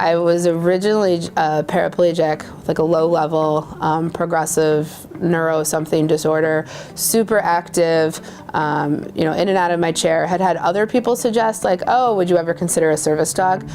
I was originally paraplegic with like a low-level progressive neuro something disorder, super active, you know, in and out of my chair. Had other people suggest like, oh, would you ever consider a service dog?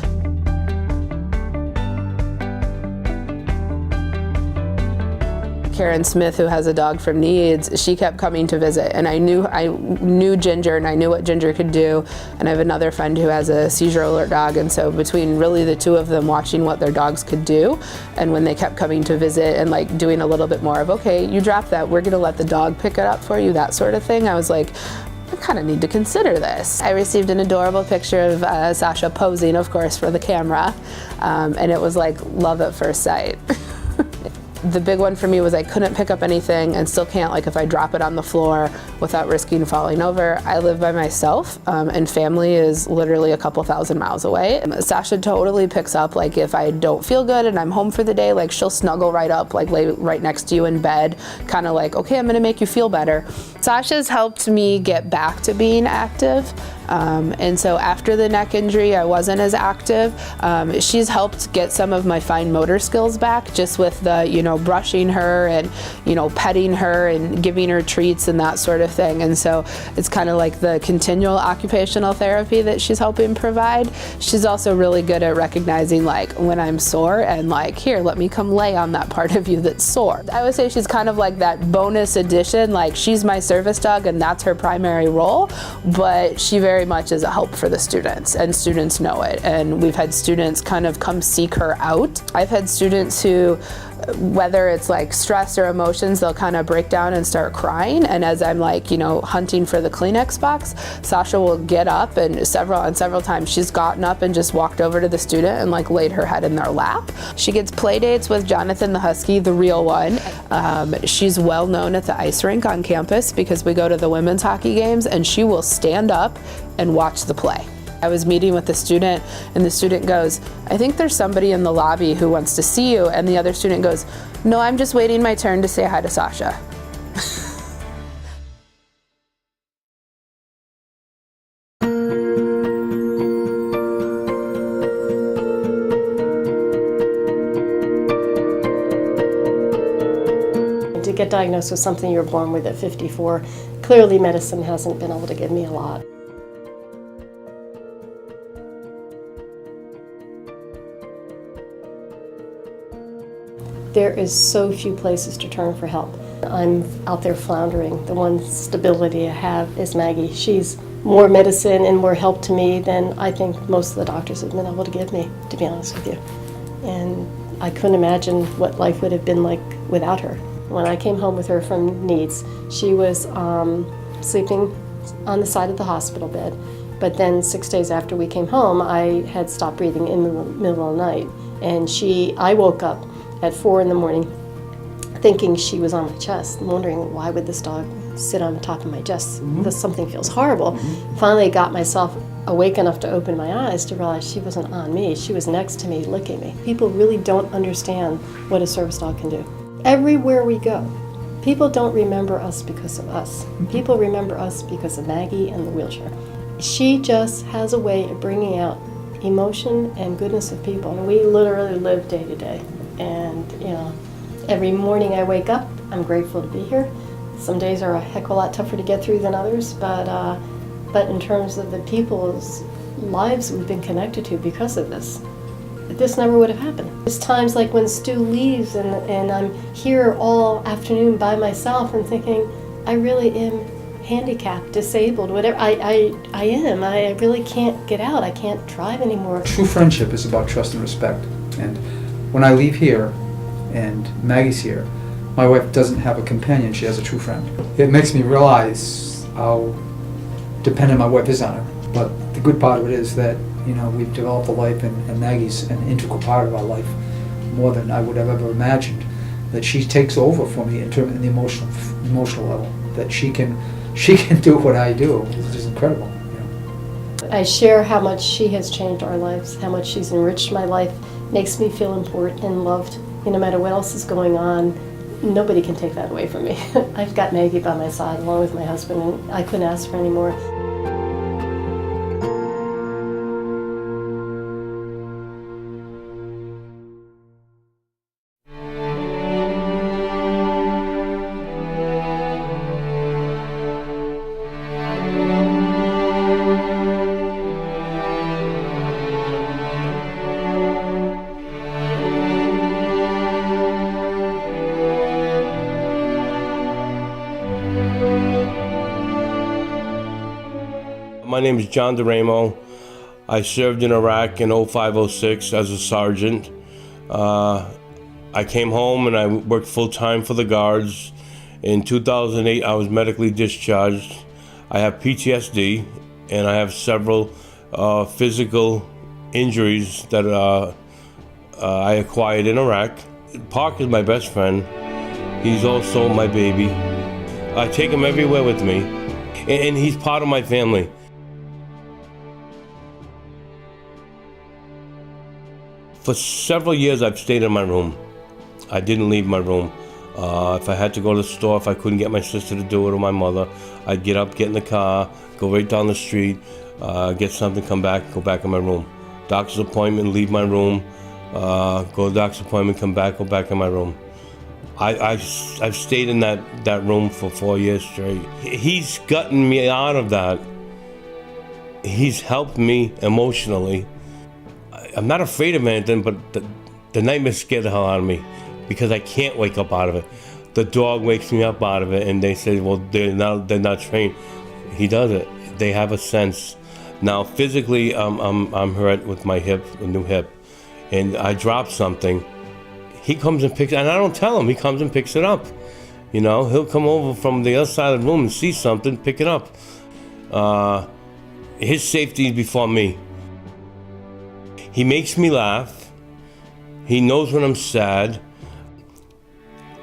Karen Smith, who has a dog from NEADS, she kept coming to visit, and I knew Ginger, and I knew what Ginger could do, and I have another friend who has a seizure alert dog, and so between really the two of them watching what their dogs could do, and when they kept coming to visit and like doing a little bit more of, okay, you drop that, we're gonna let the dog pick it up for you, that sort of thing, I was like, I kind of need to consider this. I received an adorable picture of Sasha posing, of course, for the camera, and it was like love at first sight. The big one for me was I couldn't pick up anything and still can't, like if I drop it on the floor without risking falling over. I live by myself and family is literally a couple thousand miles away. Sasha totally picks up, like if I don't feel good and I'm home for the day, like she'll snuggle right up, like lay right next to you in bed, kind of like, okay, I'm gonna make you feel better. Sasha's helped me get back to being active. And so after the neck injury, I wasn't as active. She's helped get some of my fine motor skills back just with the, you know, brushing her and, you know, petting her and giving her treats and that sort of thing. And so it's kind of like the continual occupational therapy that she's helping provide. She's also really good at recognizing like when I'm sore and like, here, let me come lay on that part of you that's sore. I would say she's kind of like that bonus addition, like she's my service dog and that's her primary role, but she very much is a help for the students, and students know it, and we've had students kind of come seek her out. I've had students who, whether it's like stress or emotions, they'll kind of break down and start crying, and as I'm like, you know, hunting for the Kleenex box, Sasha will get up, and several times she's gotten up and just walked over to the student and like laid her head in their lap. She gets play dates with Jonathan the Husky, the real one. She's well known at the ice rink on campus because we go to the women's hockey games, and she will stand up and watch the play. I was meeting with a student and the student goes, I think there's somebody in the lobby who wants to see you, and the other student goes, no, I'm just waiting my turn to say hi to Sasha. To get diagnosed with something you're born with at 54, clearly medicine hasn't been able to give me a lot. There is so few places to turn for help. I'm out there floundering. The one stability I have is Maggie. She's more medicine and more help to me than I think most of the doctors have been able to give me, to be honest with you. And I couldn't imagine what life would have been like without her. When I came home with her from NEADS, she was sleeping on the side of the hospital bed. But then 6 days after we came home, I had stopped breathing in the middle of the night. And I woke up at 4 in the morning thinking she was on my chest, wondering why would this dog sit on the top of my chest? Because something feels horrible. Finally got myself awake enough to open my eyes to realize she wasn't on me, she was next to me licking me. People really don't understand what a service dog can do. Everywhere we go, people don't remember us because of us. People remember us because of Maggie and the wheelchair. She just has a way of bringing out emotion and goodness of people, and we literally live day to day. And you know, every morning I wake up, I'm grateful to be here. Some days are a heck of a lot tougher to get through than others, but in terms of the people's lives we've been connected to because of this never would have happened. There's times like when Stu leaves and I'm here all afternoon by myself and thinking, I really am handicapped, disabled, whatever I am. I really can't get out. I can't drive anymore. True friendship is about trust and respect. And when I leave here and Maggie's here, my wife doesn't have a companion, she has a true friend. It makes me realize how dependent my wife is on her. But the good part of it is that, you know, we've developed a life, and Maggie's an integral part of our life, more than I would have ever imagined. That she takes over for me in the emotional level. That she can do what I do. It's just incredible. You know? I share how much she has changed our lives, how much she's enriched my life, makes me feel important and loved. No matter what else is going on, nobody can take that away from me. I've got Maggie by my side along with my husband, and I couldn't ask for any more. My name is John DeRamo. I served in Iraq in 05-06 as a sergeant. I came home and I worked full-time for the Guards. In 2008, I was medically discharged. I have PTSD, and I have several physical injuries that I acquired in Iraq. Park is my best friend. He's also my baby. I take him everywhere with me, and he's part of my family. For several years, I've stayed in my room. I didn't leave my room. If I had to go to the store, if I couldn't get my sister to do it or my mother, I'd get up, get in the car, go right down the street, get something, come back, go back in my room. Doctor's appointment, leave my room, go to the doctor's appointment, come back, go back in my room. I've stayed in that room for 4 years straight. He's gotten me out of that. He's helped me emotionally. I'm not afraid of anything, but the nightmares scare the hell out of me because I can't wake up out of it. The dog wakes me up out of it, and they say, well, they're not trained. He does it. They have a sense. Now, physically, I'm hurt with my hip, a new hip, and I drop something. He comes and picks it, and I don't tell him. He comes and picks it up. You know, he'll come over from the other side of the room and see something, pick it up. His safety is before me. He makes me laugh. He knows when I'm sad.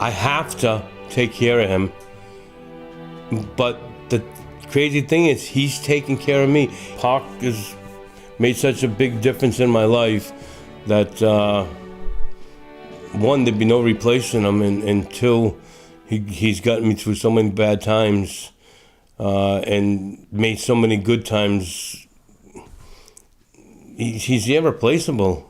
I have to take care of him. But the crazy thing is, he's taking care of me. Park has made such a big difference in my life that, one, there'd be no replacing him, and two, he's gotten me through so many bad times and made so many good times. He's irreplaceable.